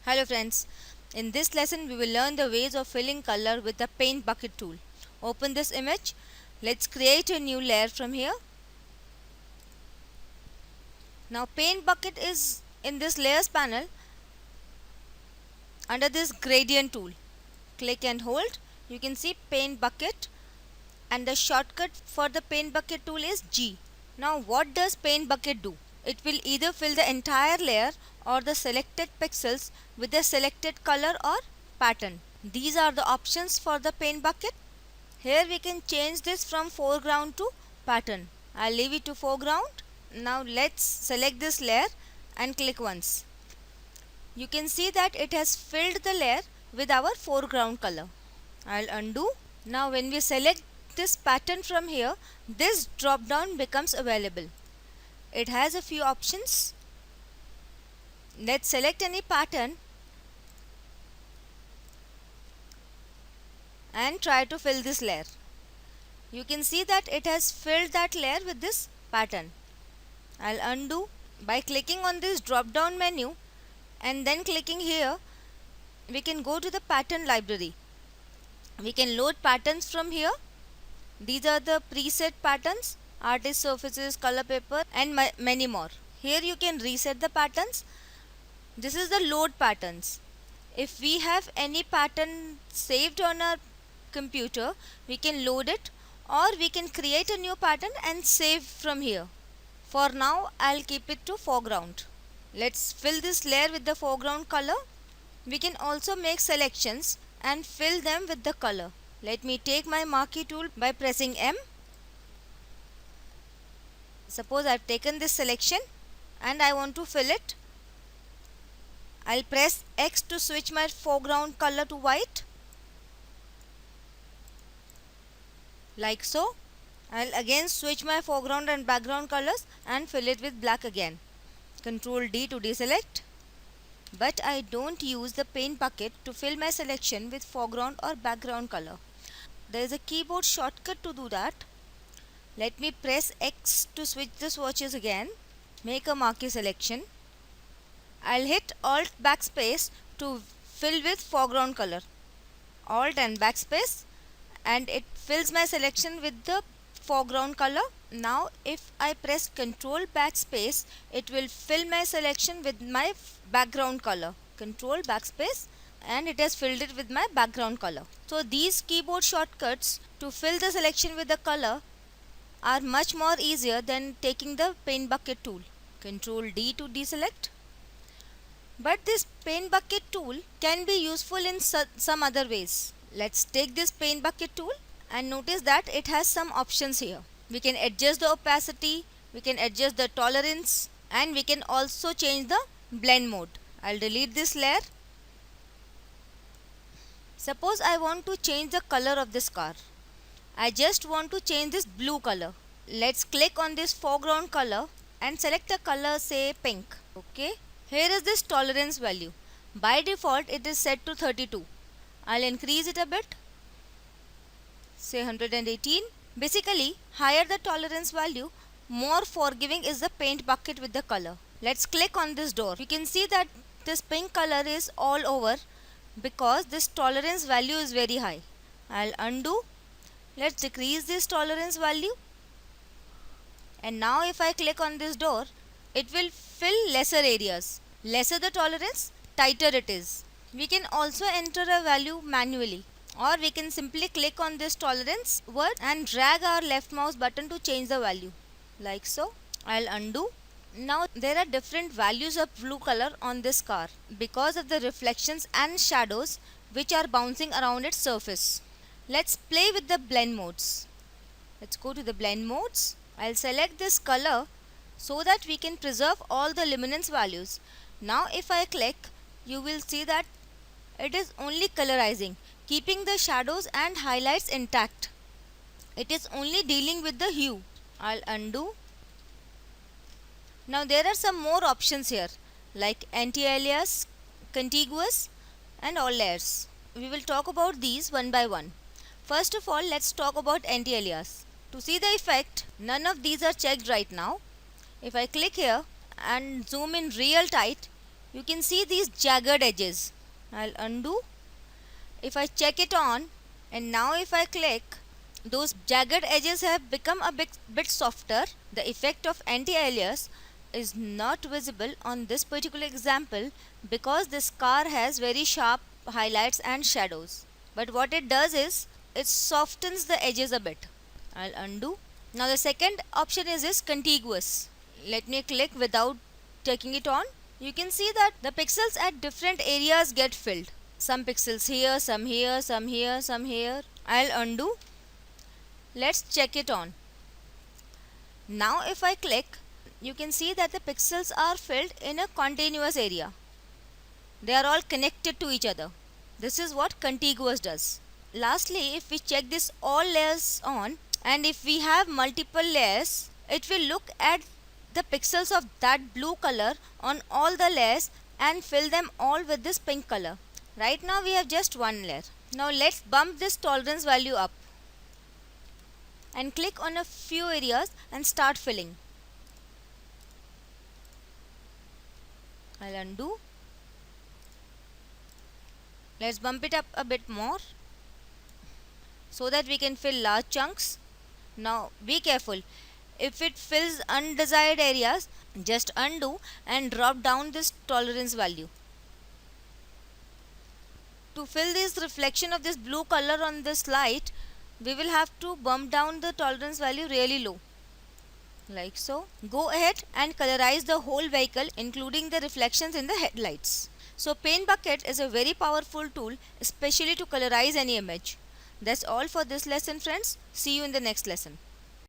Hello friends, in this lesson we will learn the ways of filling color with the paint bucket tool. Open this image. Let's create a new layer from here. Now paint bucket is in this layers panel under this gradient tool. Click and hold. You can see paint bucket and the shortcut for the paint bucket tool is G. Now what does paint bucket do? It will either fill the entire layer or the selected pixels with the selected color or pattern. These are the options for the paint bucket. Here we can change this from foreground to pattern. I'll leave it to foreground. Now let's select this layer and click once. You can see that it has filled the layer with our foreground color. I'll undo. Now when we select this pattern from here, this drop down becomes available. It has a few options. Let's select any pattern and try to fill this layer. You can see that it has filled that layer with this pattern. I'll undo. By clicking on this drop down menu and then clicking here, we can go to the pattern library. We can load patterns from here. These are the preset patterns, artist surfaces, color paper and many more. Here you can reset the patterns. This is the load patterns. If we have any pattern saved on our computer, we can load it, or we can create a new pattern and save from here. For now I'll keep it to foreground. Let's fill this layer with the foreground color. We can also make selections and fill them with the color. Let me take my marquee tool by pressing M. Suppose I've taken this selection and I want to fill it. I'll press X to switch my foreground color to white. Like so. I'll again switch my foreground and background colors and fill it with black again. Ctrl D to deselect. But I don't use the paint bucket to fill my selection with foreground or background color. There is a keyboard shortcut to do that. Let me press X to switch the swatches again. Make a marquee selection. I'll hit Alt backspace to fill with foreground color. Alt and backspace, and it fills my selection with the foreground color. Now if I press Ctrl backspace, it will fill my selection with my background color. Ctrl backspace, and it has filled it with my background color. So these keyboard shortcuts to fill the selection with the color are much more easier than taking the paint bucket tool. Ctrl D to deselect. But this paint bucket tool can be useful in some other ways. Let's take this paint bucket tool and notice that it has some options here. We can adjust the opacity, we can adjust the tolerance, and we can also change the blend mode. I'll delete this layer. Suppose I want to change the color of this car. I just want to change this blue color. Let's click on this foreground color and select a color, say pink. Okay. Here is this tolerance value. By default it is set to 32. I'll increase it a bit, say 118. Basically, higher the tolerance value, more forgiving is the paint bucket with the color. Let's click on this door. You can see that this pink color is all over because this tolerance value is very high. I'll undo. Let's decrease this tolerance value. And now if I click on this door, it will fill lesser areas. Lesser the tolerance, tighter it is. We can also enter a value manually, or we can simply click on this tolerance word and drag our left mouse button to change the value. Like so. I'll undo. Now there are different values of blue color on this car because of the reflections and shadows which are bouncing around its surface. Let's play with the blend modes. Let's go to the blend modes. I'll select this color so that we can preserve all the luminance values. Now if I click, you will see that it is only colorizing, keeping the shadows and highlights intact. It is only dealing with the hue. I'll undo. Now there are some more options here like anti-alias, contiguous and all layers. We will talk about these one by one. First of all, let's talk about anti-alias. To see the effect, none of these are checked right now. If I click here and zoom in real tight, you can see these jagged edges. I'll undo. If I check it on, and now if I click, those jagged edges have become a bit softer. The effect of anti-alias is not visible on this particular example because this car has very sharp highlights and shadows. But what it does is it softens the edges a bit. I'll undo. Now the second option is contiguous. Let me click without taking it on. You can see that the pixels at different areas get filled. Some pixels here, some here, some here, some here. I'll undo. Let's check it on. Now if I click, you can see that the pixels are filled in a continuous area. They are all connected to each other. This is what contiguous does. Lastly, if we check this all layers on, and if we have multiple layers, it will look at the pixels of that blue color on all the layers and fill them all with this pink color. Right now we have just one layer. Now let's bump this tolerance value up and click on a few areas and start filling. I'll undo. Let's bump it up a bit more so that we can fill large chunks. Now be careful. If it fills undesired areas, just undo and drop down this tolerance value. To fill this reflection of this blue color on this light, we will have to bump down the tolerance value really low, like so. Go ahead and colorize the whole vehicle, including the reflections in the headlights. So PaintBucket is a very powerful tool, especially to colorize any image. That's all for this lesson, friends. See you in the next lesson.